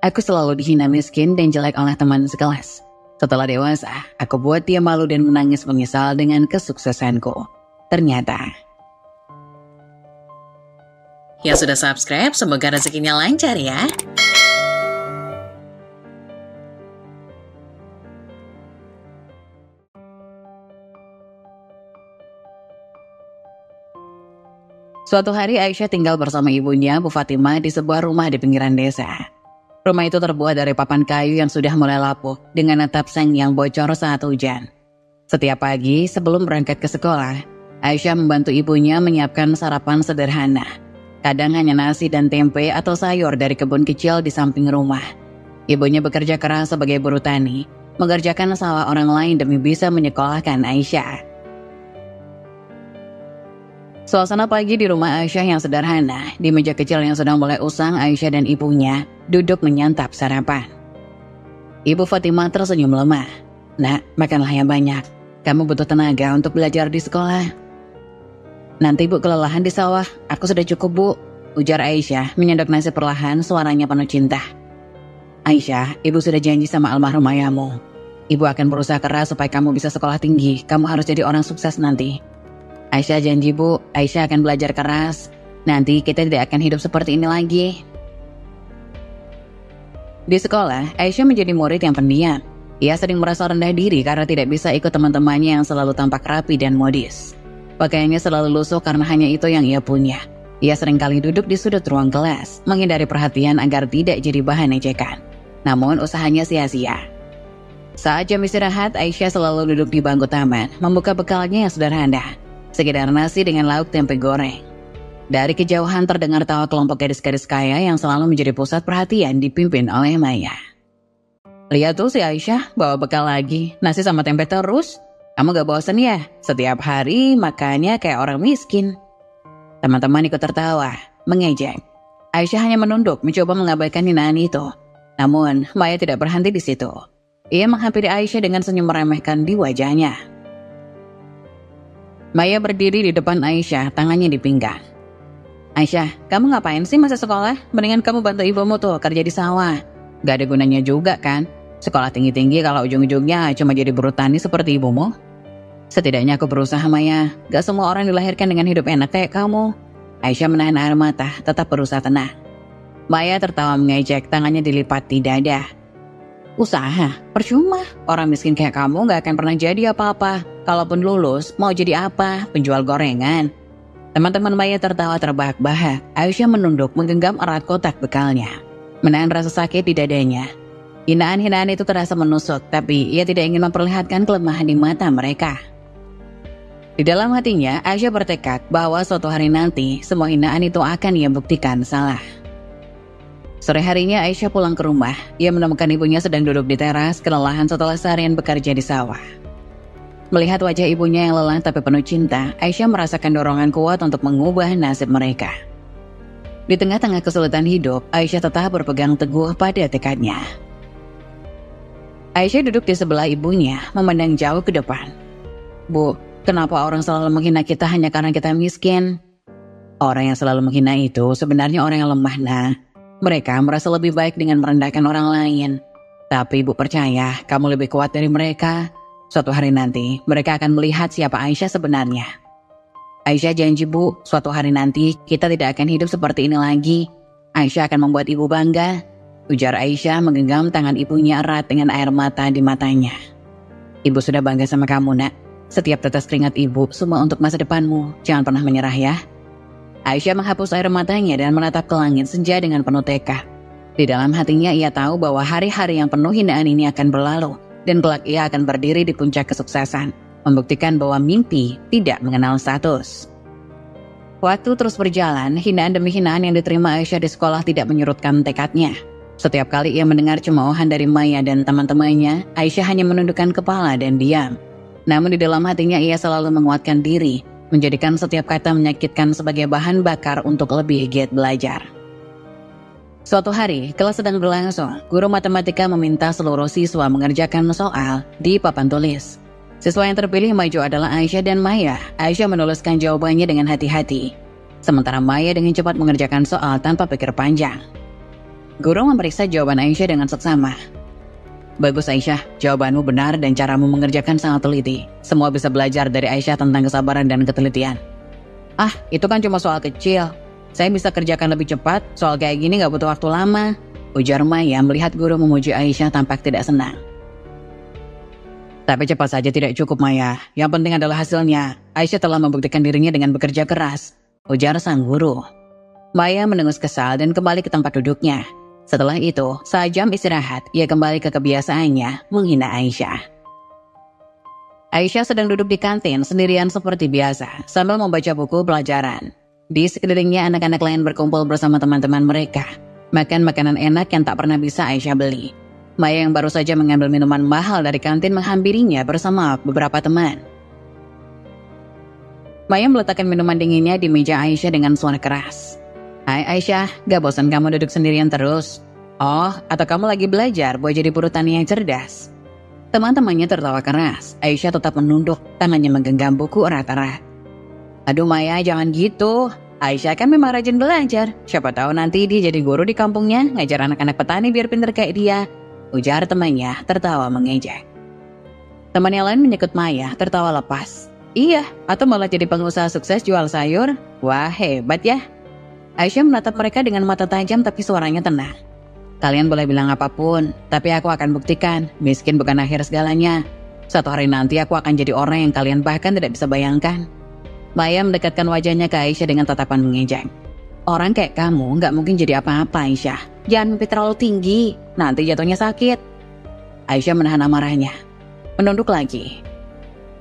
Aku selalu dihina miskin dan jelek oleh teman sekelas. Setelah dewasa, aku buat dia malu dan menangis menyesal dengan kesuksesanku. Ternyata. Yang sudah subscribe, semoga rezekinya lancar ya. Suatu hari Aisyah tinggal bersama ibunya, Bu Fatimah, di sebuah rumah di pinggiran desa. Rumah itu terbuat dari papan kayu yang sudah mulai lapuk dengan atap seng yang bocor saat hujan. Setiap pagi sebelum berangkat ke sekolah, Aisyah membantu ibunya menyiapkan sarapan sederhana. Kadang hanya nasi dan tempe atau sayur dari kebun kecil di samping rumah. Ibunya bekerja keras sebagai buruh tani, mengerjakan sawah orang lain demi bisa menyekolahkan Aisyah. Suasana pagi di rumah Aisyah yang sederhana. Di meja kecil yang sedang mulai usang, Aisyah dan ibunya duduk menyantap sarapan. Ibu Fatimah tersenyum lemah. "Nak, makanlah yang banyak. Kamu butuh tenaga untuk belajar di sekolah." "Nanti ibu kelelahan di sawah. Aku sudah cukup, Bu," ujar Aisyah menyendok nasi perlahan, suaranya penuh cinta. "Aisyah, ibu sudah janji sama almarhum ayahmu. Ibu akan berusaha keras supaya kamu bisa sekolah tinggi. Kamu harus jadi orang sukses nanti." "Aisyah janji, Bu, Aisyah akan belajar keras. Nanti kita tidak akan hidup seperti ini lagi." Di sekolah, Aisyah menjadi murid yang pendiam. Ia sering merasa rendah diri karena tidak bisa ikut teman-temannya yang selalu tampak rapi dan modis. Pakaiannya selalu lusuh karena hanya itu yang ia punya. Ia seringkali duduk di sudut ruang kelas, menghindari perhatian agar tidak jadi bahan ejekan. Namun usahanya sia-sia. Saat jam istirahat, Aisyah selalu duduk di bangku taman, membuka bekalnya yang sederhana. Sekedar nasi dengan lauk tempe goreng. Dari kejauhan terdengar tawa kelompok gadis-gadis kaya yang selalu menjadi pusat perhatian dipimpin oleh Maya. "Lihat tuh si Aisyah bawa bekal lagi, nasi sama tempe terus. Kamu gak bosan ya? Setiap hari makannya kayak orang miskin." Teman-teman ikut tertawa, mengejek. Aisyah hanya menunduk mencoba mengabaikan hinaan itu. Namun Maya tidak berhenti di situ. Ia menghampiri Aisyah dengan senyum meremehkan di wajahnya. Maya berdiri di depan Aisyah, tangannya di pinggang. "Aisyah, kamu ngapain sih masa sekolah? Mendingan kamu bantu ibumu tuh kerja di sawah. Gak ada gunanya juga kan? Sekolah tinggi-tinggi kalau ujung-ujungnya cuma jadi buruh tani seperti ibumu." "Setidaknya aku berusaha, Maya. Gak semua orang dilahirkan dengan hidup enak kayak kamu." Aisyah menahan air mata, tetap berusaha tenang. Maya tertawa mengejek, tangannya dilipat di dada. "Usaha? Percuma. Orang miskin kayak kamu gak akan pernah jadi apa-apa. Kalaupun lulus, mau jadi apa? Penjual gorengan." Teman-teman Maya tertawa terbahak-bahak. Aisyah menunduk menggenggam erat kotak bekalnya, menahan rasa sakit di dadanya. Hinaan-hinaan itu terasa menusuk, tapi ia tidak ingin memperlihatkan kelemahan di mata mereka. Di dalam hatinya, Aisyah bertekad bahwa suatu hari nanti semua hinaan itu akan ia buktikan salah. Sore harinya Aisyah pulang ke rumah. Ia menemukan ibunya sedang duduk di teras, kelelahan setelah seharian bekerja di sawah. Melihat wajah ibunya yang lelah tapi penuh cinta, Aisyah merasakan dorongan kuat untuk mengubah nasib mereka. Di tengah-tengah kesulitan hidup, Aisyah tetap berpegang teguh pada tekadnya. Aisyah duduk di sebelah ibunya, memandang jauh ke depan. "Bu, kenapa orang selalu menghina kita hanya karena kita miskin?" "Orang yang selalu menghina itu sebenarnya orang yang lemah, nah. Mereka merasa lebih baik dengan merendahkan orang lain. Tapi Ibu percaya, kamu lebih kuat dari mereka. Suatu hari nanti, mereka akan melihat siapa Aisyah sebenarnya." "Aisyah janji, Bu, suatu hari nanti kita tidak akan hidup seperti ini lagi. Aisyah akan membuat Ibu bangga," ujar Aisyah menggenggam tangan ibunya erat dengan air mata di matanya. "Ibu sudah bangga sama kamu, Nak. Setiap tetes keringat Ibu semua untuk masa depanmu. Jangan pernah menyerah ya." Aisyah menghapus air matanya dan menatap ke langit senja dengan penuh tekad. Di dalam hatinya ia tahu bahwa hari-hari yang penuh hinaan ini akan berlalu. Dan kelak ia akan berdiri di puncak kesuksesan, membuktikan bahwa mimpi tidak mengenal status. Waktu terus berjalan, hinaan demi hinaan yang diterima Aisyah di sekolah tidak menyurutkan tekadnya. Setiap kali ia mendengar cemoohan dari Maya dan teman-temannya, Aisyah hanya menundukkan kepala dan diam. Namun di dalam hatinya ia selalu menguatkan diri, menjadikan setiap kata menyakitkan sebagai bahan bakar untuk lebih giat belajar. Suatu hari, kelas sedang berlangsung. Guru matematika meminta seluruh siswa mengerjakan soal di papan tulis. Siswa yang terpilih maju adalah Aisyah dan Maya. Aisyah menuliskan jawabannya dengan hati-hati, sementara Maya dengan cepat mengerjakan soal tanpa pikir panjang. Guru memeriksa jawaban Aisyah dengan seksama. Bagus Aisyah, jawabanmu benar dan caramu mengerjakan sangat teliti. Semua bisa belajar dari Aisyah tentang kesabaran dan ketelitian. Ah, itu kan cuma soal kecil. Saya bisa kerjakan lebih cepat, soal kayak gini gak butuh waktu lama, ujar Maya melihat guru memuji Aisyah tampak tidak senang. Tapi cepat saja tidak cukup Maya, yang penting adalah hasilnya. Aisyah telah membuktikan dirinya dengan bekerja keras, ujar sang guru. Maya mendengus kesal dan kembali ke tempat duduknya. Setelah itu, saat jam istirahat, ia kembali ke kebiasaannya menghina Aisyah. Aisyah sedang duduk di kantin sendirian seperti biasa, sambil membaca buku pelajaran. Di sekelilingnya anak-anak lain berkumpul bersama teman-teman mereka, makan makanan enak yang tak pernah bisa Aisyah beli. Maya yang baru saja mengambil minuman mahal dari kantin menghampirinya bersama beberapa teman. Maya meletakkan minuman dinginnya di meja Aisyah dengan suara keras. Hai Aisyah, gak bosan kamu duduk sendirian terus? Oh, atau kamu lagi belajar buat jadi buruh tani yang cerdas? Teman-temannya tertawa keras. Aisyah tetap menunduk, tangannya menggenggam buku erat-erat. Aduh Maya, jangan gitu. Aisyah kan memang rajin belajar. Siapa tahu nanti dia jadi guru di kampungnya, ngajar anak-anak petani biar pintar kayak dia, ujar temannya tertawa mengejek. Teman yang lain menyekut Maya tertawa lepas. Iya, atau malah jadi pengusaha sukses jual sayur? Wah, hebat ya. Aisyah menatap mereka dengan mata tajam tapi suaranya tenang. Kalian boleh bilang apapun, tapi aku akan buktikan miskin bukan akhir segalanya. Suatu hari nanti aku akan jadi orang yang kalian bahkan tidak bisa bayangkan. Maya mendekatkan wajahnya ke Aisyah dengan tatapan mengejek. Orang kayak kamu gak mungkin jadi apa-apa Aisyah. Jangan mimpi terlalu tinggi, nanti jatuhnya sakit. Aisyah menahan amarahnya, menunduk lagi.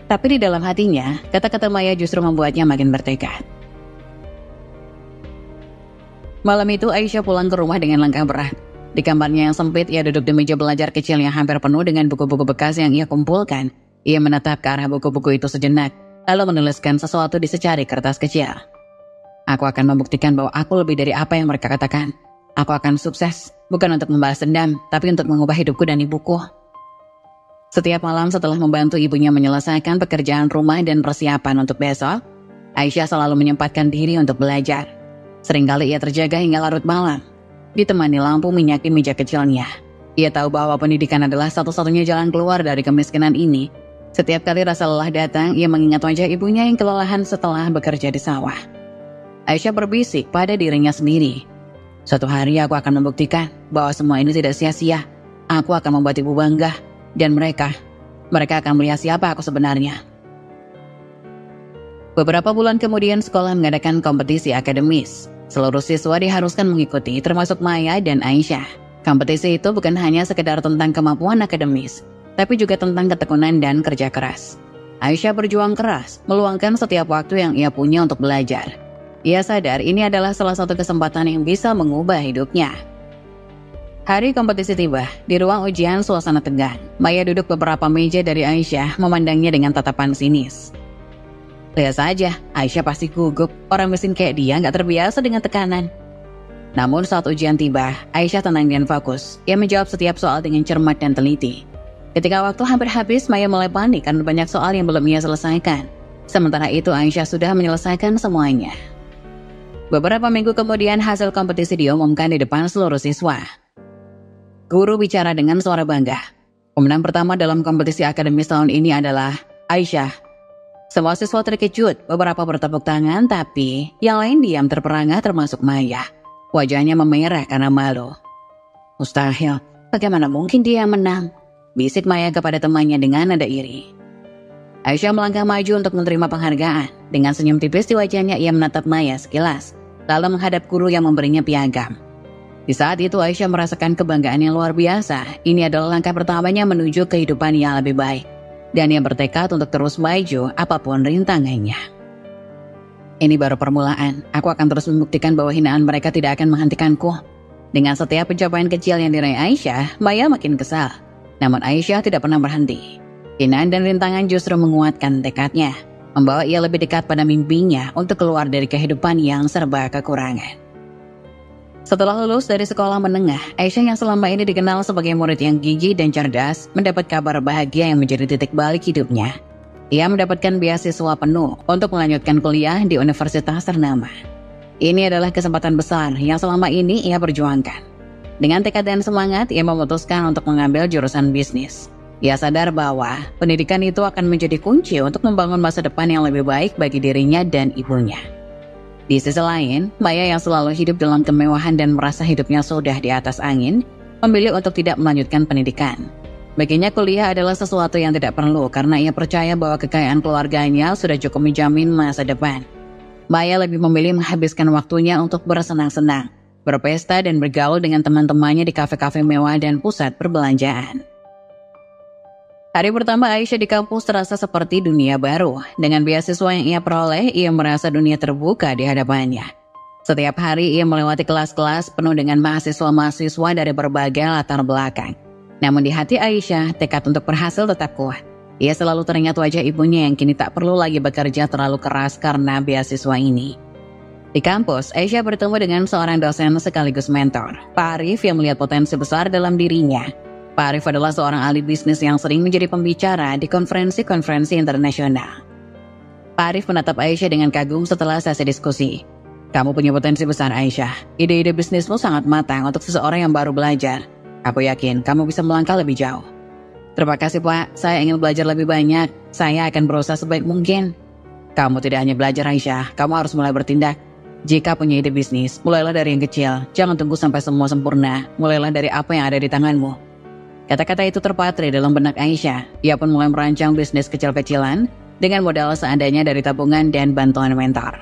Tapi di dalam hatinya, kata-kata Maya justru membuatnya makin bertekad. Malam itu Aisyah pulang ke rumah dengan langkah berat. Di kamarnya yang sempit, ia duduk di meja belajar kecil yang hampir penuh dengan buku-buku bekas yang ia kumpulkan. Ia menatap ke arah buku-buku itu sejenak, lalu menuliskan sesuatu di secari kertas kecil. Aku akan membuktikan bahwa aku lebih dari apa yang mereka katakan. Aku akan sukses, bukan untuk membalas dendam, tapi untuk mengubah hidupku dan ibuku. Setiap malam setelah membantu ibunya menyelesaikan pekerjaan rumah dan persiapan untuk besok, Aisyah selalu menyempatkan diri untuk belajar. Seringkali ia terjaga hingga larut malam, ditemani lampu minyak di meja kecilnya. Ia tahu bahwa pendidikan adalah satu-satunya jalan keluar dari kemiskinan ini. Setiap kali rasa lelah datang, ia mengingat wajah ibunya yang kelelahan setelah bekerja di sawah. Aisyah berbisik pada dirinya sendiri. Suatu hari aku akan membuktikan bahwa semua ini tidak sia-sia. Aku akan membuat ibu bangga. Dan mereka akan melihat siapa aku sebenarnya. Beberapa bulan kemudian sekolah mengadakan kompetisi akademis. Seluruh siswa diharuskan mengikuti, termasuk Maya dan Aisyah. Kompetisi itu bukan hanya sekedar tentang kemampuan akademis, tapi juga tentang ketekunan dan kerja keras. Aisyah berjuang keras, meluangkan setiap waktu yang ia punya untuk belajar. Ia sadar ini adalah salah satu kesempatan yang bisa mengubah hidupnya. Hari kompetisi tiba, di ruang ujian suasana tegang. Maya duduk beberapa meja dari Aisyah, memandangnya dengan tatapan sinis. Lihat saja, Aisyah pasti gugup, orang miskin kayak dia gak terbiasa dengan tekanan. Namun saat ujian tiba, Aisyah tenang dan fokus. Ia menjawab setiap soal dengan cermat dan teliti. Ketika waktu hampir habis, Maya mulai panik karena banyak soal yang belum ia selesaikan. Sementara itu Aisyah sudah menyelesaikan semuanya. Beberapa minggu kemudian hasil kompetisi diumumkan di depan seluruh siswa. Guru bicara dengan suara bangga. Pemenang pertama dalam kompetisi akademis tahun ini adalah Aisyah. Semua siswa terkejut, beberapa bertepuk tangan, tapi yang lain diam terperangah termasuk Maya. Wajahnya memerah karena malu. Mustahil, bagaimana mungkin dia yang menang? Bisik Maya kepada temannya dengan nada iri. Aisyah melangkah maju untuk menerima penghargaan. Dengan senyum tipis di wajahnya ia menatap Maya sekilas, lalu menghadap guru yang memberinya piagam. Di saat itu Aisyah merasakan kebanggaan yang luar biasa. Ini adalah langkah pertamanya menuju kehidupan yang lebih baik. Dan ia bertekad untuk terus maju apapun rintangannya. Ini baru permulaan. Aku akan terus membuktikan bahwa hinaan mereka tidak akan menghentikanku. Dengan setiap pencapaian kecil yang diraih Aisyah, Maya makin kesal. Namun Aisyah tidak pernah berhenti. Hinaan dan rintangan justru menguatkan tekadnya, membawa ia lebih dekat pada mimpinya untuk keluar dari kehidupan yang serba kekurangan. Setelah lulus dari sekolah menengah, Aisyah yang selama ini dikenal sebagai murid yang gigih dan cerdas, mendapat kabar bahagia yang menjadi titik balik hidupnya. Ia mendapatkan beasiswa penuh untuk melanjutkan kuliah di universitas ternama. Ini adalah kesempatan besar yang selama ini ia perjuangkan. Dengan tekad dan semangat, ia memutuskan untuk mengambil jurusan bisnis. Ia sadar bahwa pendidikan itu akan menjadi kunci untuk membangun masa depan yang lebih baik bagi dirinya dan ibunya. Di sisi lain, Maya yang selalu hidup dalam kemewahan dan merasa hidupnya sudah di atas angin, memilih untuk tidak melanjutkan pendidikan. Baginya kuliah adalah sesuatu yang tidak perlu karena ia percaya bahwa kekayaan keluarganya sudah cukup menjamin masa depan. Maya lebih memilih menghabiskan waktunya untuk bersenang-senang, berpesta dan bergaul dengan teman-temannya di kafe-kafe mewah dan pusat perbelanjaan. Hari pertama Aisyah di kampus terasa seperti dunia baru. Dengan beasiswa yang ia peroleh, ia merasa dunia terbuka di hadapannya. Setiap hari ia melewati kelas-kelas penuh dengan mahasiswa-mahasiswa dari berbagai latar belakang. Namun di hati Aisyah, tekad untuk berhasil tetap kuat. Ia selalu teringat wajah ibunya yang kini tak perlu lagi bekerja terlalu keras karena beasiswa ini. Di kampus, Aisyah bertemu dengan seorang dosen sekaligus mentor, Pak Arif, yang melihat potensi besar dalam dirinya. Pak Arif adalah seorang ahli bisnis yang sering menjadi pembicara di konferensi-konferensi internasional. Pak Arif menatap Aisyah dengan kagum setelah sesi diskusi. "Kamu punya potensi besar, Aisyah. Ide-ide bisnismu sangat matang untuk seseorang yang baru belajar. Aku yakin kamu bisa melangkah lebih jauh." "Terima kasih, Pak. Saya ingin belajar lebih banyak. Saya akan berusaha sebaik mungkin." "Kamu tidak hanya belajar, Aisyah. Kamu harus mulai bertindak. Jika punya ide bisnis, mulailah dari yang kecil. Jangan tunggu sampai semua sempurna. Mulailah dari apa yang ada di tanganmu." Kata-kata itu terpatri dalam benak Aisyah. Ia pun mulai merancang bisnis kecil-kecilan dengan modal seadanya dari tabungan dan bantuan mentor.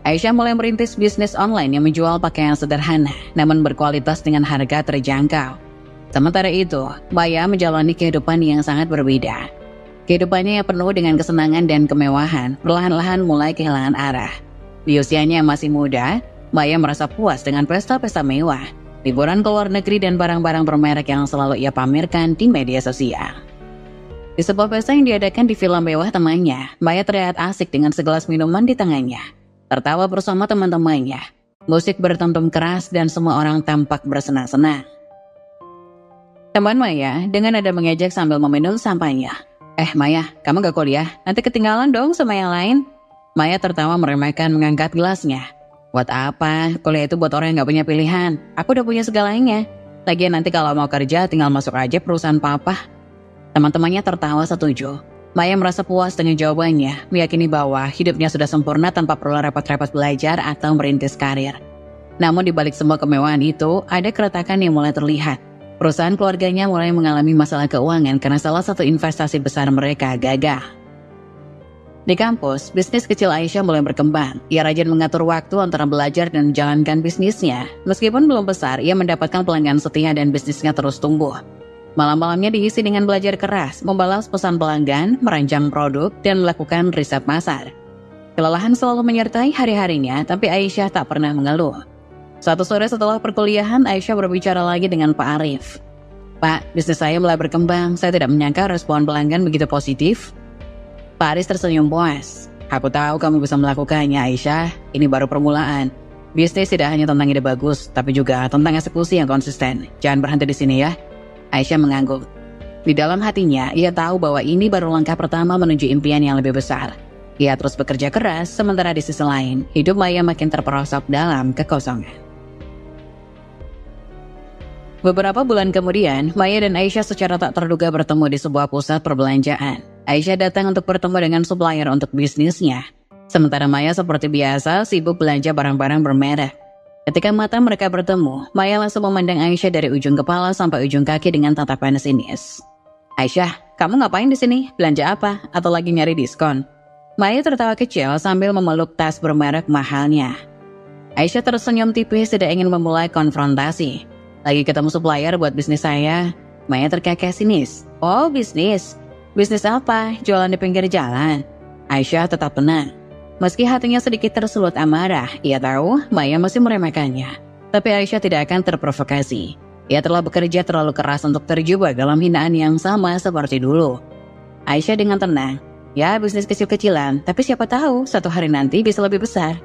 Aisyah mulai merintis bisnis online yang menjual pakaian sederhana namun berkualitas dengan harga terjangkau. Sementara itu, Maya menjalani kehidupan yang sangat berbeda. Kehidupannya yang penuh dengan kesenangan dan kemewahan perlahan-lahan mulai kehilangan arah. Di usianya yang masih muda, Maya merasa puas dengan pesta-pesta mewah, liburan ke luar negeri dan barang-barang bermerek yang selalu ia pamerkan di media sosial. Di sebuah pesta yang diadakan di villa mewah temannya, Maya terlihat asik dengan segelas minuman di tangannya, tertawa bersama teman-temannya. Musik bertentum keras dan semua orang tampak bersenang-senang. Teman Maya dengan nada mengejek sambil meminum sampahnya. Maya, kamu gak kuliah? Nanti ketinggalan dong sama yang lain." Maya tertawa meremehkan mengangkat gelasnya. "Buat apa? Kuliah itu buat orang yang gak punya pilihan. Aku udah punya segalanya. Lagian nanti kalau mau kerja tinggal masuk aja perusahaan papa." Teman-temannya tertawa setuju. Maya merasa puas dengan jawabannya, meyakini bahwa hidupnya sudah sempurna tanpa perlu repot-repot belajar atau merintis karir. Namun di balik semua kemewahan itu, ada keretakan yang mulai terlihat. Perusahaan keluarganya mulai mengalami masalah keuangan karena salah satu investasi besar mereka gagal. Di kampus, bisnis kecil Aisyah mulai berkembang. Ia rajin mengatur waktu antara belajar dan menjalankan bisnisnya. Meskipun belum besar, ia mendapatkan pelanggan setia dan bisnisnya terus tumbuh. Malam-malamnya diisi dengan belajar keras, membalas pesan pelanggan, merancang produk, dan melakukan riset pasar. Kelelahan selalu menyertai hari-harinya, tapi Aisyah tak pernah mengeluh. Suatu sore setelah perkuliahan, Aisyah berbicara lagi dengan Pak Arif. "Pak, bisnis saya mulai berkembang. Saya tidak menyangka respon pelanggan begitu positif." Pak Arif tersenyum puas. "Aku tahu kamu bisa melakukannya, Aisyah. Ini baru permulaan. Bisnis tidak hanya tentang ide bagus, tapi juga tentang eksekusi yang konsisten. Jangan berhenti di sini ya." Aisyah mengangguk. Di dalam hatinya, ia tahu bahwa ini baru langkah pertama menuju impian yang lebih besar. Ia terus bekerja keras, sementara di sisi lain, hidup Maya makin terperosok dalam kekosongan. Beberapa bulan kemudian, Maya dan Aisyah secara tak terduga bertemu di sebuah pusat perbelanjaan. Aisyah datang untuk bertemu dengan supplier untuk bisnisnya. Sementara Maya seperti biasa sibuk belanja barang-barang bermerek. Ketika mata mereka bertemu, Maya langsung memandang Aisyah dari ujung kepala sampai ujung kaki dengan tatapan sinis. "Aisyah, kamu ngapain di sini? Belanja apa? Atau lagi nyari diskon?" Maya tertawa kecil sambil memeluk tas bermerek mahalnya. Aisyah tersenyum tipis tidak ingin memulai konfrontasi. "Lagi ketemu supplier buat bisnis saya." Maya terkekeh sinis. "Oh, bisnis? Bisnis apa? Jualan di pinggir jalan?" Aisyah tetap tenang. Meski hatinya sedikit tersulut amarah, ia tahu Maya masih meremehkannya. Tapi Aisyah tidak akan terprovokasi. Ia telah bekerja terlalu keras untuk terjebak dalam hinaan yang sama seperti dulu. Aisyah dengan tenang, "Ya, bisnis kecil-kecilan, tapi siapa tahu suatu hari nanti bisa lebih besar."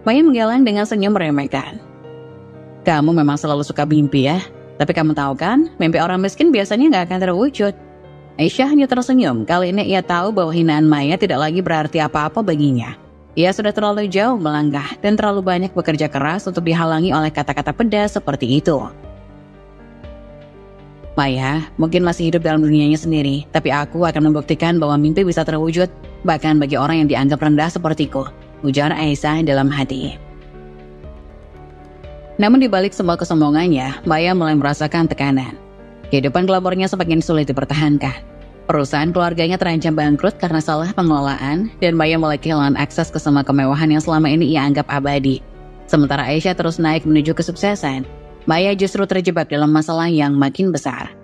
Maya menggeleng dengan senyum meremehkan. "Kamu memang selalu suka mimpi ya. Tapi kamu tahu kan, mimpi orang miskin biasanya gak akan terwujud." Aisyah hanya tersenyum. Kali ini ia tahu bahwa hinaan Maya tidak lagi berarti apa-apa baginya. Ia sudah terlalu jauh melangkah dan terlalu banyak bekerja keras untuk dihalangi oleh kata-kata pedas seperti itu. Maya mungkin masih hidup dalam dunianya sendiri, tapi aku akan membuktikan bahwa mimpi bisa terwujud, bahkan bagi orang yang dianggap rendah sepertiku, ujar Aisyah dalam hati. Namun di balik semua kesombongannya, Maya mulai merasakan tekanan. Kehidupan glamornya semakin sulit dipertahankan. Perusahaan keluarganya terancam bangkrut karena salah pengelolaan, dan Maya mulai kehilangan akses ke semua kemewahan yang selama ini ia anggap abadi. Sementara Aisyah terus naik menuju kesuksesan, Maya justru terjebak dalam masalah yang makin besar.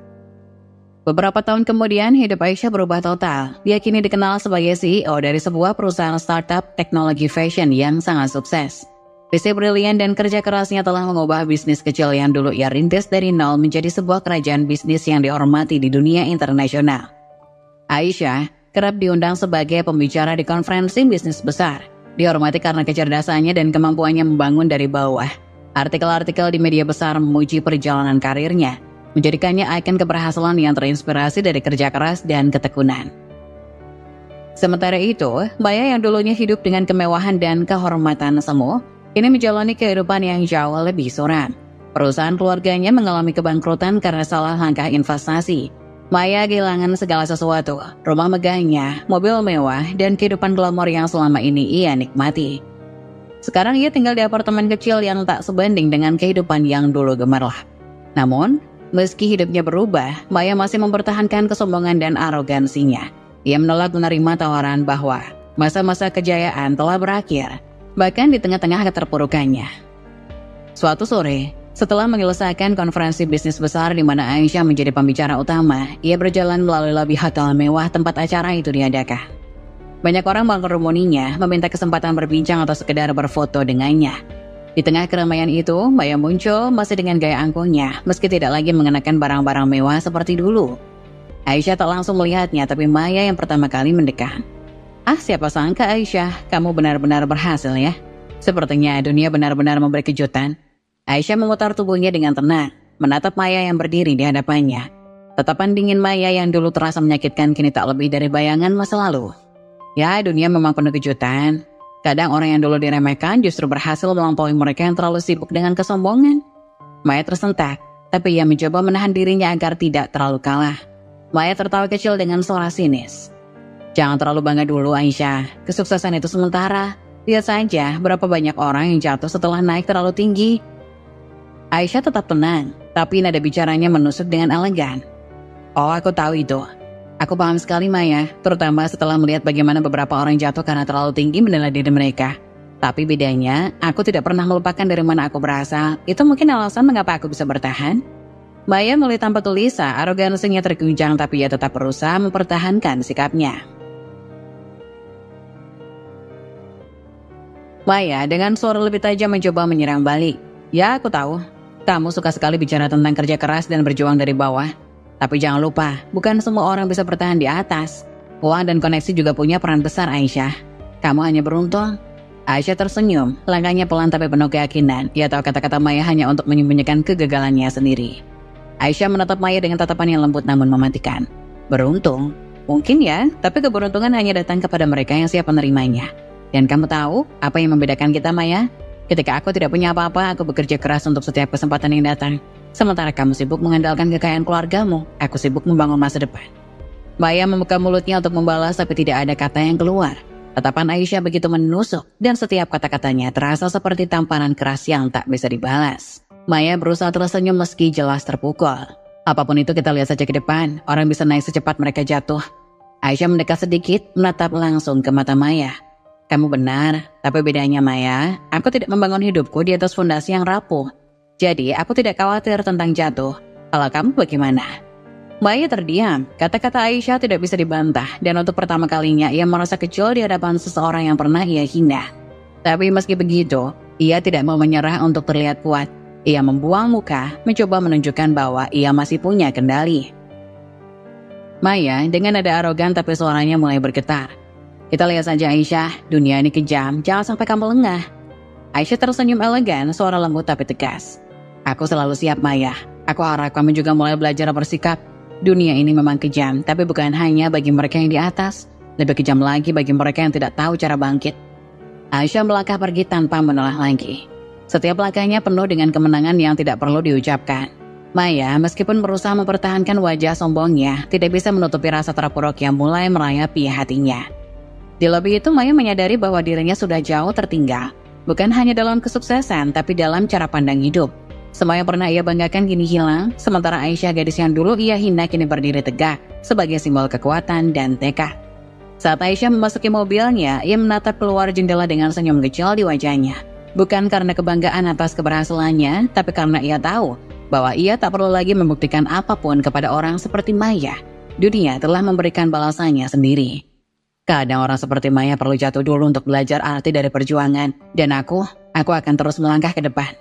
Beberapa tahun kemudian, hidup Aisyah berubah total. Dia kini dikenal sebagai CEO dari sebuah perusahaan startup teknologi fashion yang sangat sukses. Visi brilian dan kerja kerasnya telah mengubah bisnis kecil yang dulu ia rintis dari nol menjadi sebuah kerajaan bisnis yang dihormati di dunia internasional. Aisyah kerap diundang sebagai pembicara di konferensi bisnis besar. Dihormati karena kecerdasannya dan kemampuannya membangun dari bawah. Artikel-artikel di media besar memuji perjalanan karirnya, menjadikannya ikon keberhasilan yang terinspirasi dari kerja keras dan ketekunan. Sementara itu, Maya yang dulunya hidup dengan kemewahan dan kehormatan semu, kini menjalani kehidupan yang jauh lebih suram. Perusahaan keluarganya mengalami kebangkrutan karena salah langkah investasi. Maya kehilangan segala sesuatu, rumah megahnya, mobil mewah, dan kehidupan glamor yang selama ini ia nikmati. Sekarang ia tinggal di apartemen kecil yang tak sebanding dengan kehidupan yang dulu gemerlap. Namun, meski hidupnya berubah, Maya masih mempertahankan kesombongan dan arogansinya. Ia menolak menerima tawaran bahwa masa-masa kejayaan telah berakhir, bahkan di tengah-tengah keterpurukannya. Suatu sore, setelah menyelesaikan konferensi bisnis besar di mana Aisyah menjadi pembicara utama, ia berjalan melalui lobi hotel mewah tempat acara itu diadakan. Banyak orang mengerumuninya, meminta kesempatan berbincang atau sekedar berfoto dengannya. Di tengah keramaian itu, Maya muncul masih dengan gaya angkuhnya, meski tidak lagi mengenakan barang-barang mewah seperti dulu. Aisyah tak langsung melihatnya, tapi Maya yang pertama kali mendekat. "Ah, siapa sangka Aisyah, kamu benar-benar berhasil ya. Sepertinya dunia benar-benar memberi kejutan." Aisyah memutar tubuhnya dengan tenang, menatap Maya yang berdiri di hadapannya. Tatapan dingin Maya yang dulu terasa menyakitkan kini tak lebih dari bayangan masa lalu. Ya, dunia memang penuh kejutan. Kadang orang yang dulu diremehkan justru berhasil melampaui mereka yang terlalu sibuk dengan kesombongan. Maya tersentak, tapi ia mencoba menahan dirinya agar tidak terlalu kalah. Maya tertawa kecil dengan suara sinis. "Jangan terlalu bangga dulu, Aisyah. Kesuksesan itu sementara. Lihat saja berapa banyak orang yang jatuh setelah naik terlalu tinggi." Aisyah tetap tenang, tapi nada bicaranya menusuk dengan elegan. "Oh, aku tahu itu. Aku paham sekali Maya, terutama setelah melihat bagaimana beberapa orang jatuh karena terlalu tinggi menilai diri mereka. Tapi bedanya, aku tidak pernah melupakan dari mana aku berasal. Itu mungkin alasan mengapa aku bisa bertahan." Maya mulai tampak gelisah, arogansinya terguncang, tapi ia tetap berusaha mempertahankan sikapnya. Maya dengan suara lebih tajam mencoba menyerang balik. "Ya, aku tahu. Kamu suka sekali bicara tentang kerja keras dan berjuang dari bawah. Tapi jangan lupa, bukan semua orang bisa bertahan di atas. Uang dan koneksi juga punya peran besar, Aisyah. Kamu hanya beruntung." Aisyah tersenyum, langkahnya pelan tapi penuh keyakinan. Ia tahu kata-kata Maya hanya untuk menyembunyikan kegagalannya sendiri. Aisyah menatap Maya dengan tatapan yang lembut namun mematikan. "Beruntung? Mungkin ya, tapi keberuntungan hanya datang kepada mereka yang siap menerimanya. Dan kamu tahu apa yang membedakan kita, Maya? Ketika aku tidak punya apa-apa, aku bekerja keras untuk setiap kesempatan yang datang. Sementara kamu sibuk mengandalkan kekayaan keluargamu, aku sibuk membangun masa depan." Maya membuka mulutnya untuk membalas tapi tidak ada kata yang keluar. Tatapan Aisyah begitu menusuk dan setiap kata-katanya terasa seperti tamparan keras yang tak bisa dibalas. Maya berusaha tersenyum meski jelas terpukul. "Apapun itu kita lihat saja ke depan, orang bisa naik secepat mereka jatuh." Aisyah mendekat sedikit, menatap langsung ke mata Maya. "Kamu benar, tapi bedanya Maya, aku tidak membangun hidupku di atas fondasi yang rapuh. Jadi, aku tidak khawatir tentang jatuh. Kalau kamu bagaimana?" Maya terdiam. Kata-kata Aisyah tidak bisa dibantah, dan untuk pertama kalinya ia merasa kecil di hadapan seseorang yang pernah ia hina. Tapi meski begitu, ia tidak mau menyerah untuk terlihat kuat. Ia membuang muka, mencoba menunjukkan bahwa ia masih punya kendali. Maya dengan nada arogan tapi suaranya mulai bergetar. "Kita lihat saja Aisyah, dunia ini kejam, jangan sampai kamu lengah." Aisyah tersenyum elegan, suara lembut tapi tegas. "Aku selalu siap Maya. Aku harap kamu juga mulai belajar bersikap. Dunia ini memang kejam, tapi bukan hanya bagi mereka yang di atas. Lebih kejam lagi bagi mereka yang tidak tahu cara bangkit." Aisyah melangkah pergi tanpa menoleh lagi. Setiap langkahnya penuh dengan kemenangan yang tidak perlu diucapkan. Maya, meskipun berusaha mempertahankan wajah sombongnya, tidak bisa menutupi rasa terpuruk yang mulai merayapi hatinya. Di lobi itu, Maya menyadari bahwa dirinya sudah jauh tertinggal. Bukan hanya dalam kesuksesan, tapi dalam cara pandang hidup. Semua yang pernah ia banggakan kini hilang, sementara Aisyah, gadis yang dulu ia hina, kini berdiri tegak sebagai simbol kekuatan dan tekad. Saat Aisyah memasuki mobilnya, ia menatap keluar jendela dengan senyum kecil di wajahnya. Bukan karena kebanggaan atas keberhasilannya, tapi karena ia tahu bahwa ia tak perlu lagi membuktikan apapun kepada orang seperti Maya. Dunia telah memberikan balasannya sendiri. Kadang orang seperti Maya perlu jatuh dulu untuk belajar arti dari perjuangan, dan aku akan terus melangkah ke depan.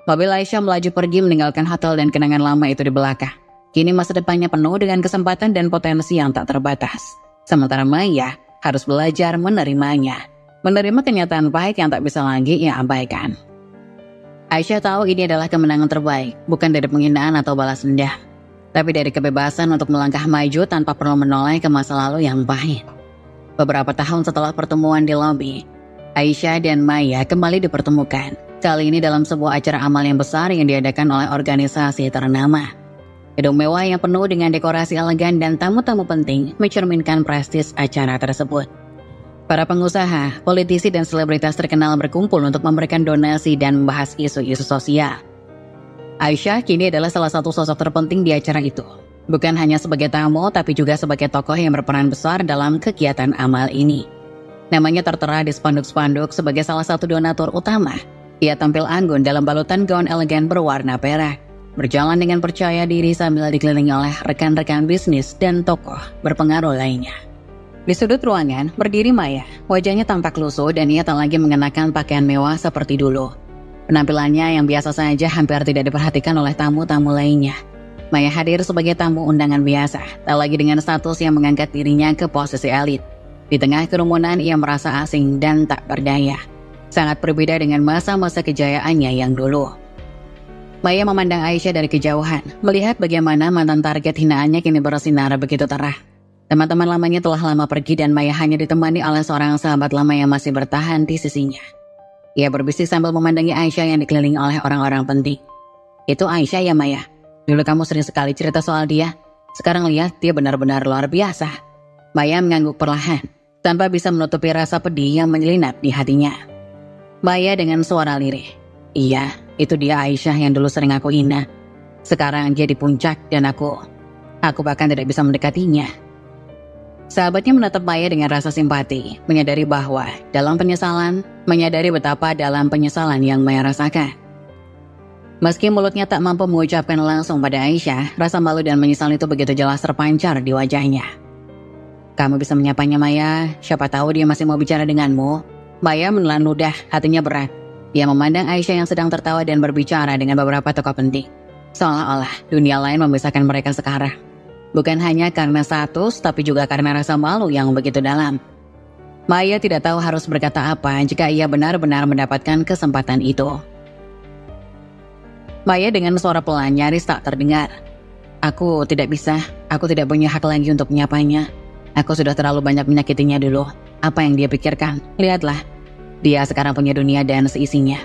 Mobil Aisyah melaju pergi meninggalkan hotel dan kenangan lama itu di belakang. Kini masa depannya penuh dengan kesempatan dan potensi yang tak terbatas. Sementara Maya harus belajar menerimanya. Menerima kenyataan pahit yang tak bisa lagi ia abaikan. Aisyah tahu ini adalah kemenangan terbaik, bukan dari penghinaan atau balas dendam, tapi dari kebebasan untuk melangkah maju tanpa perlu menoleh ke masa lalu yang pahit. Beberapa tahun setelah pertemuan di lobi, Aisyah dan Maya kembali dipertemukan. Kali ini dalam sebuah acara amal yang besar yang diadakan oleh organisasi ternama. Gedung mewah yang penuh dengan dekorasi elegan dan tamu-tamu penting mencerminkan prestis acara tersebut. Para pengusaha, politisi, dan selebritas terkenal berkumpul untuk memberikan donasi dan membahas isu-isu sosial. Aisyah kini adalah salah satu sosok terpenting di acara itu. Bukan hanya sebagai tamu, tapi juga sebagai tokoh yang berperan besar dalam kegiatan amal ini. Namanya tertera di spanduk-spanduk sebagai salah satu donatur utama. Ia tampil anggun dalam balutan gaun elegan berwarna perak, berjalan dengan percaya diri sambil dikelilingi oleh rekan-rekan bisnis dan tokoh berpengaruh lainnya. Di sudut ruangan, berdiri Maya. Wajahnya tampak lusuh dan ia tak lagi mengenakan pakaian mewah seperti dulu. Penampilannya yang biasa saja hampir tidak diperhatikan oleh tamu-tamu lainnya. Maya hadir sebagai tamu undangan biasa, tak lagi dengan status yang mengangkat dirinya ke posisi elit. Di tengah kerumunan, ia merasa asing dan tak berdaya. Sangat berbeda dengan masa-masa kejayaannya yang dulu. Maya memandang Aisyah dari kejauhan, melihat bagaimana mantan target hinaannya kini bersinar begitu terang. Teman-teman lamanya telah lama pergi dan Maya hanya ditemani oleh seorang sahabat lama yang masih bertahan di sisinya. Ia berbisik sambil memandangi Aisyah yang dikelilingi oleh orang-orang penting. Itu Aisyah ya Maya? Dulu kamu sering sekali cerita soal dia. Sekarang lihat dia benar-benar luar biasa. Maya mengangguk perlahan, tanpa bisa menutupi rasa pedih yang menyelinap di hatinya. Maya dengan suara lirih. Iya, itu dia Aisyah yang dulu sering aku hina. Sekarang dia di puncak dan aku bahkan tidak bisa mendekatinya. Sahabatnya menatap Maya dengan rasa simpati, menyadari betapa dalam penyesalan yang Maya rasakan. Meski mulutnya tak mampu mengucapkan langsung pada Aisyah, rasa malu dan menyesal itu begitu jelas terpancar di wajahnya. Kamu bisa menyapanya Maya, siapa tahu dia masih mau bicara denganmu. Maya menelan ludah, hatinya berat. Ia memandang Aisyah yang sedang tertawa dan berbicara dengan beberapa tokoh penting. Seolah-olah dunia lain memisahkan mereka sekarang. Bukan hanya karena status, tapi juga karena rasa malu yang begitu dalam. Maya tidak tahu harus berkata apa jika ia benar-benar mendapatkan kesempatan itu. Maya dengan suara pelan nyaris tak terdengar. Aku tidak punya hak lagi untuk menyapanya. Aku sudah terlalu banyak menyakitinya dulu. Apa yang dia pikirkan? Lihatlah, dia sekarang punya dunia dan seisinya.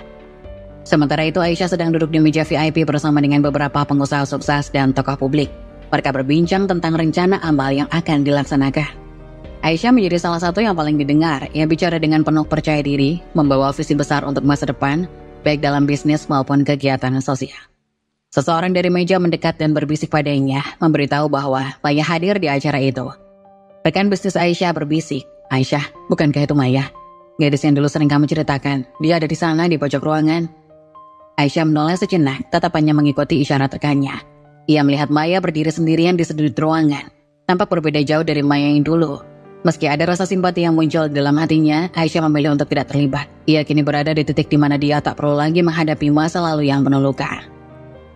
Sementara itu Aisyah sedang duduk di meja VIP bersama dengan beberapa pengusaha sukses dan tokoh publik. Mereka berbincang tentang rencana amal yang akan dilaksanakan. Aisyah menjadi salah satu yang paling didengar. Ia bicara dengan penuh percaya diri, membawa visi besar untuk masa depan, baik dalam bisnis maupun kegiatan sosial. Seseorang dari meja mendekat dan berbisik padanya, memberitahu bahwa Maya hadir di acara itu. Rekan bisnis Aisyah berbisik, Aisyah, bukankah itu Maya? Gadis yang dulu sering kamu ceritakan, dia ada di sana di pojok ruangan. Aisyah menoleh sejenak, tatapannya mengikuti isyarat rekannya. Ia melihat Maya berdiri sendirian di sudut ruangan, tampak berbeda jauh dari Maya yang dulu. Meski ada rasa simpati yang muncul dalam hatinya, Aisyah memilih untuk tidak terlibat. Ia kini berada di titik di mana dia tak perlu lagi menghadapi masa lalu yang penuh luka.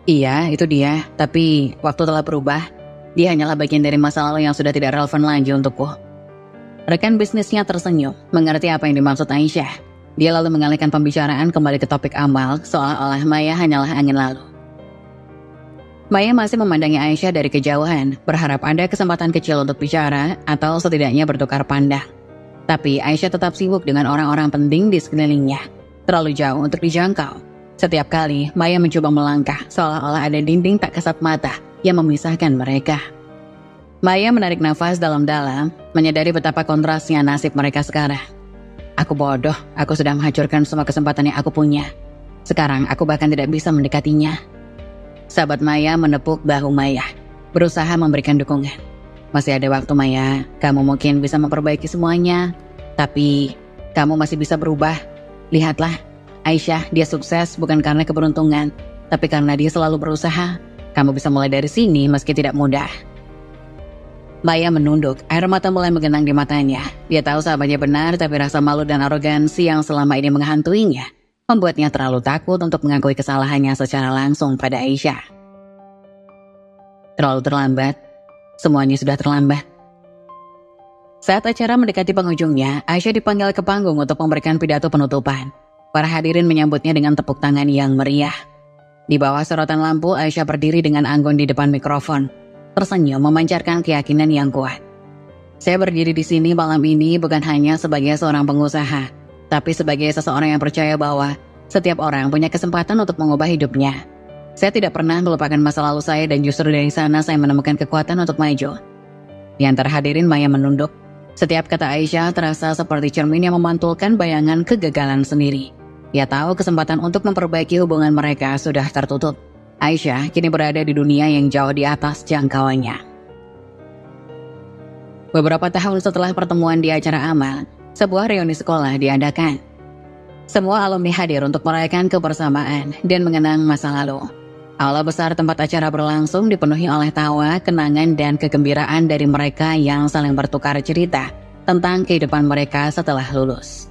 Iya, itu dia, tapi waktu telah berubah. Dia hanyalah bagian dari masa lalu yang sudah tidak relevan lagi untukku. Rekan bisnisnya tersenyum, mengerti apa yang dimaksud Aisyah. Dia lalu mengalihkan pembicaraan kembali ke topik amal, seolah-olah Maya hanyalah angin lalu. Maya masih memandangi Aisyah dari kejauhan, berharap ada kesempatan kecil untuk bicara atau setidaknya bertukar pandang. Tapi Aisyah tetap sibuk dengan orang-orang penting di sekelilingnya, terlalu jauh untuk dijangkau. Setiap kali Maya mencoba melangkah, seolah-olah ada dinding tak kasat mata yang memisahkan mereka. Maya menarik nafas dalam-dalam, menyadari betapa kontrasnya nasib mereka sekarang. Aku bodoh, aku sudah menghancurkan semua kesempatan yang aku punya. Sekarang aku bahkan tidak bisa mendekatinya. Sahabat Maya menepuk bahu Maya, berusaha memberikan dukungan. Masih ada waktu Maya, kamu mungkin bisa memperbaiki semuanya. Tapi kamu masih bisa berubah. Lihatlah, Aisyah, dia sukses bukan karena keberuntungan, tapi karena dia selalu berusaha. Kamu bisa mulai dari sini meski tidak mudah. Maya menunduk, air mata mulai menggenang di matanya. Dia tahu sahabatnya benar, tapi rasa malu dan arogansi yang selama ini menghantuinya membuatnya terlalu takut untuk mengakui kesalahannya secara langsung pada Aisyah. Terlalu terlambat. Semuanya sudah terlambat. Saat acara mendekati penghujungnya, Aisyah dipanggil ke panggung untuk memberikan pidato penutupan. Para hadirin menyambutnya dengan tepuk tangan yang meriah. Di bawah sorotan lampu, Aisyah berdiri dengan anggun di depan mikrofon, tersenyum memancarkan keyakinan yang kuat. Saya berdiri di sini malam ini bukan hanya sebagai seorang pengusaha, tapi sebagai seseorang yang percaya bahwa setiap orang punya kesempatan untuk mengubah hidupnya. Saya tidak pernah melupakan masa lalu saya dan justru dari sana saya menemukan kekuatan untuk maju. Di antara hadirin Maya menunduk. Setiap kata Aisyah terasa seperti cermin yang memantulkan bayangan kegagalan sendiri. Ia tahu kesempatan untuk memperbaiki hubungan mereka sudah tertutup. Aisyah kini berada di dunia yang jauh di atas jangkauannya. Beberapa tahun setelah pertemuan di acara amal, sebuah reuni sekolah diadakan. Semua alumni hadir untuk merayakan kebersamaan dan mengenang masa lalu. Aula besar tempat acara berlangsung dipenuhi oleh tawa, kenangan, dan kegembiraan dari mereka yang saling bertukar cerita tentang kehidupan mereka setelah lulus.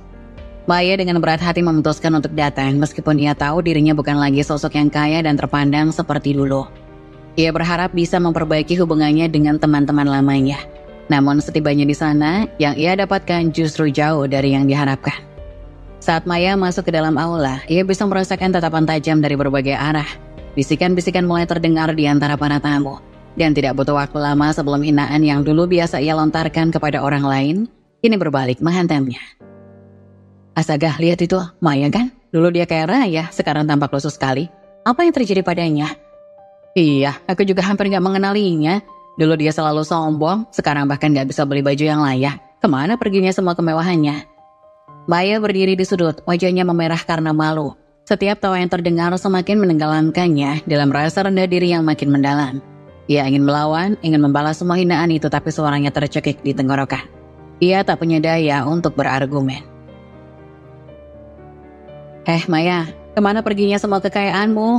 Maya dengan berat hati memutuskan untuk datang meskipun ia tahu dirinya bukan lagi sosok yang kaya dan terpandang seperti dulu. Ia berharap bisa memperbaiki hubungannya dengan teman-teman lamanya. Namun setibanya di sana, yang ia dapatkan justru jauh dari yang diharapkan. Saat Maya masuk ke dalam aula, ia bisa merasakan tatapan tajam dari berbagai arah. Bisikan-bisikan mulai terdengar di antara para tamu, dan tidak butuh waktu lama sebelum hinaan yang dulu biasa ia lontarkan kepada orang lain, kini berbalik menghantamnya. Astaga, lihat itu, Maya kan? Dulu dia kaya raya, sekarang tampak lusuh sekali. Apa yang terjadi padanya? Iya, aku juga hampir gak mengenalinya. Dulu dia selalu sombong, sekarang bahkan gak bisa beli baju yang layak. Kemana perginya semua kemewahannya? Maya berdiri di sudut, wajahnya memerah karena malu. Setiap tawa yang terdengar semakin menenggelamkannya dalam rasa rendah diri yang makin mendalam. Ia ingin melawan, ingin membalas semua hinaan itu, tapi suaranya tercekik di tenggorokan. Ia tak punya daya untuk berargumen. Maya, kemana perginya semua kekayaanmu?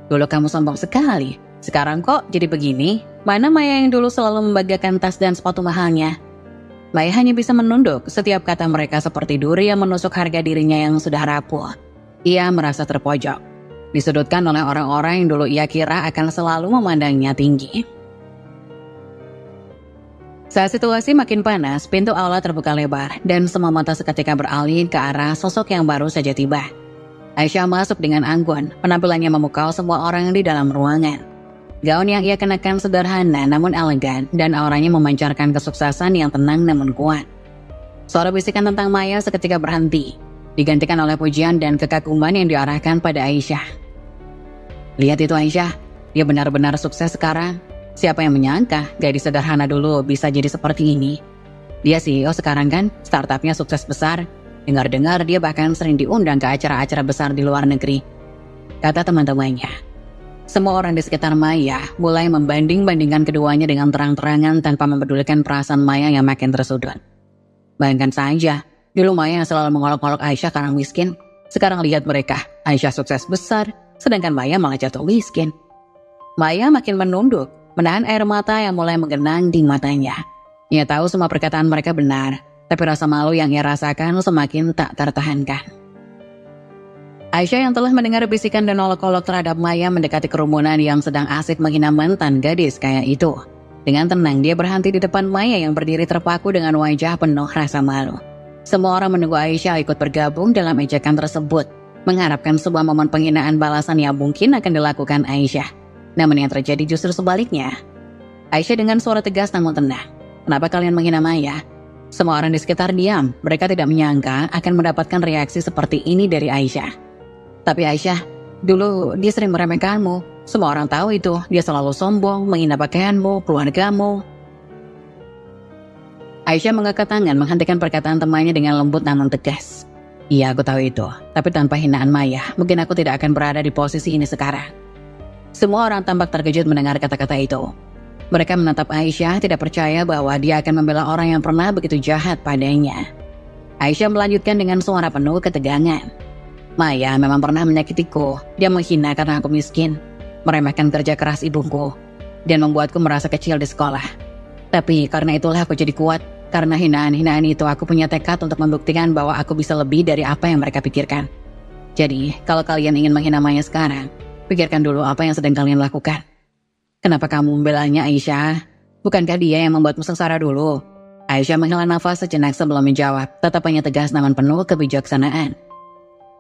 Dulu kamu sombong sekali, sekarang kok jadi begini? Mana Maya yang dulu selalu membanggakan tas dan sepatu mahalnya? Maya hanya bisa menunduk, setiap kata mereka seperti duri yang menusuk harga dirinya yang sudah rapuh. Ia merasa terpojok, disudutkan oleh orang-orang yang dulu ia kira akan selalu memandangnya tinggi. Saat situasi makin panas, pintu aula terbuka lebar dan semua mata seketika beralih ke arah sosok yang baru saja tiba. Aisyah masuk dengan anggun, penampilannya memukau semua orang di dalam ruangan. Gaun yang ia kenakan sederhana namun elegan dan auranya memancarkan kesuksesan yang tenang namun kuat. Suara bisikan tentang Maya seketika berhenti, digantikan oleh pujian dan kekaguman yang diarahkan pada Aisyah. Lihat itu Aisyah, dia benar-benar sukses sekarang. Siapa yang menyangka gadis sederhana dulu bisa jadi seperti ini? Dia CEO sekarang kan, startupnya sukses besar. Dengar-dengar dia bahkan sering diundang ke acara-acara besar di luar negeri, kata teman-temannya. Semua orang di sekitar Maya mulai membanding-bandingkan keduanya dengan terang-terangan tanpa mempedulikan perasaan Maya yang makin tersudut. Bayangkan saja, dulu Maya selalu mengolok-olok Aisyah karena miskin. Sekarang lihat mereka, Aisyah sukses besar, sedangkan Maya malah jatuh miskin. Maya makin menunduk, menahan air mata yang mulai menggenang di matanya. Ia tahu semua perkataan mereka benar, tapi rasa malu yang ia rasakan semakin tak tertahankan. Aisyah yang telah mendengar bisikan dan olok-olok terhadap Maya mendekati kerumunan yang sedang asik menghina mantan gadis kaya itu. Dengan tenang dia berhenti di depan Maya yang berdiri terpaku dengan wajah penuh rasa malu. Semua orang menunggu Aisyah ikut bergabung dalam ejekan tersebut, mengharapkan sebuah momen penghinaan balasan yang mungkin akan dilakukan Aisyah. Namun yang terjadi justru sebaliknya. Aisyah dengan suara tegas namun tenang. Kenapa kalian menghina Maya? Semua orang di sekitar diam, mereka tidak menyangka akan mendapatkan reaksi seperti ini dari Aisyah. Tapi Aisyah, Dulu dia sering meremehkanmu. Semua orang tahu itu. Dia selalu sombong, menghina pakaianmu, keluargamu. Aisyah mengangkat tangan menghentikan perkataan temannya dengan lembut namun tegas. Iya, aku tahu itu. Tapi tanpa hinaan Maya, mungkin aku tidak akan berada di posisi ini sekarang. Semua orang tampak terkejut mendengar kata-kata itu. Mereka menatap Aisyah, tidak percaya bahwa dia akan membela orang yang pernah begitu jahat padanya. Aisyah melanjutkan dengan suara penuh ketegangan. Maya memang pernah menyakitiku. Dia menghina karena aku miskin, meremehkan kerja keras ibuku, dan membuatku merasa kecil di sekolah. Tapi karena itulah aku jadi kuat. Karena hinaan-hinaan itu aku punya tekad untuk membuktikan bahwa aku bisa lebih dari apa yang mereka pikirkan. Jadi, kalau kalian ingin menghina Maya sekarang, pikirkan dulu apa yang sedang kalian lakukan. Kenapa kamu membelanya, Aisyah? Bukankah dia yang membuatmu sengsara dulu? Aisyah menghela nafas sejenak sebelum menjawab, tatapannya tegas namun penuh kebijaksanaan.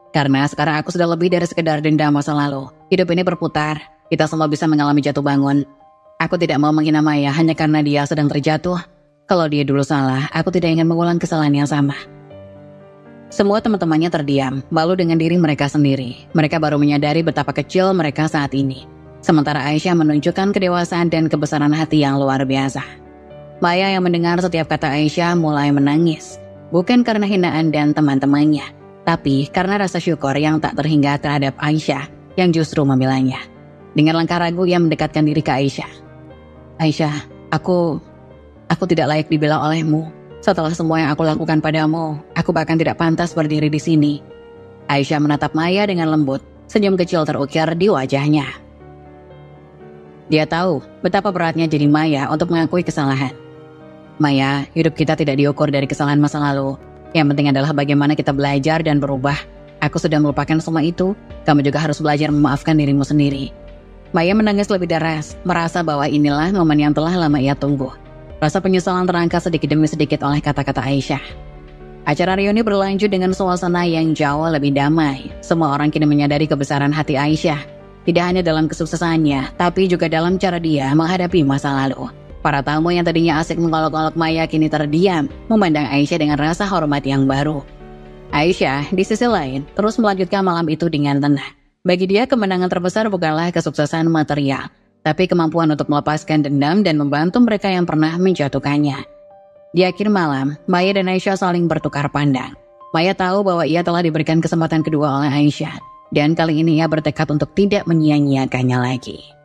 Karena sekarang aku sudah lebih dari sekedar dendam masa lalu. Hidup ini berputar, kita semua bisa mengalami jatuh bangun. Aku tidak mau menghina Maya hanya karena dia sedang terjatuh. Kalau dia dulu salah, aku tidak ingin mengulang kesalahan yang sama. Semua teman-temannya terdiam, malu dengan diri mereka sendiri. Mereka baru menyadari betapa kecil mereka saat ini. Sementara Aisyah menunjukkan kedewasaan dan kebesaran hati yang luar biasa. Maya yang mendengar setiap kata Aisyah mulai menangis. Bukan karena hinaan dan teman-temannya, tapi karena rasa syukur yang tak terhingga terhadap Aisyah yang justru membelanya. Dengan langkah ragu ia mendekatkan diri ke Aisyah. Aisyah, Aku tidak layak dibela olehmu. Setelah semua yang aku lakukan padamu, aku bahkan tidak pantas berdiri di sini. Aisyah menatap Maya dengan lembut, senyum kecil terukir di wajahnya. Dia tahu betapa beratnya jadi Maya untuk mengakui kesalahan. Maya, hidup kita tidak diukur dari kesalahan masa lalu. Yang penting adalah bagaimana kita belajar dan berubah. Aku sudah melupakan semua itu, kamu juga harus belajar memaafkan dirimu sendiri. Maya menangis lebih deras, merasa bahwa inilah momen yang telah lama ia tunggu. Rasa penyesalan terangkat sedikit demi sedikit oleh kata-kata Aisyah. Acara reuni berlanjut dengan suasana yang jauh lebih damai. Semua orang kini menyadari kebesaran hati Aisyah. Tidak hanya dalam kesuksesannya, tapi juga dalam cara dia menghadapi masa lalu. Para tamu yang tadinya asik mengolok-olok Maya kini terdiam, memandang Aisyah dengan rasa hormat yang baru. Aisyah, di sisi lain, terus melanjutkan malam itu dengan tenang. Bagi dia, kemenangan terbesar bukanlah kesuksesan material, tapi kemampuan untuk melepaskan dendam dan membantu mereka yang pernah menjatuhkannya. Di akhir malam, Maya dan Aisyah saling bertukar pandang. Maya tahu bahwa ia telah diberikan kesempatan kedua oleh Aisyah, dan kali ini ia bertekad untuk tidak menyia-nyiakannya lagi.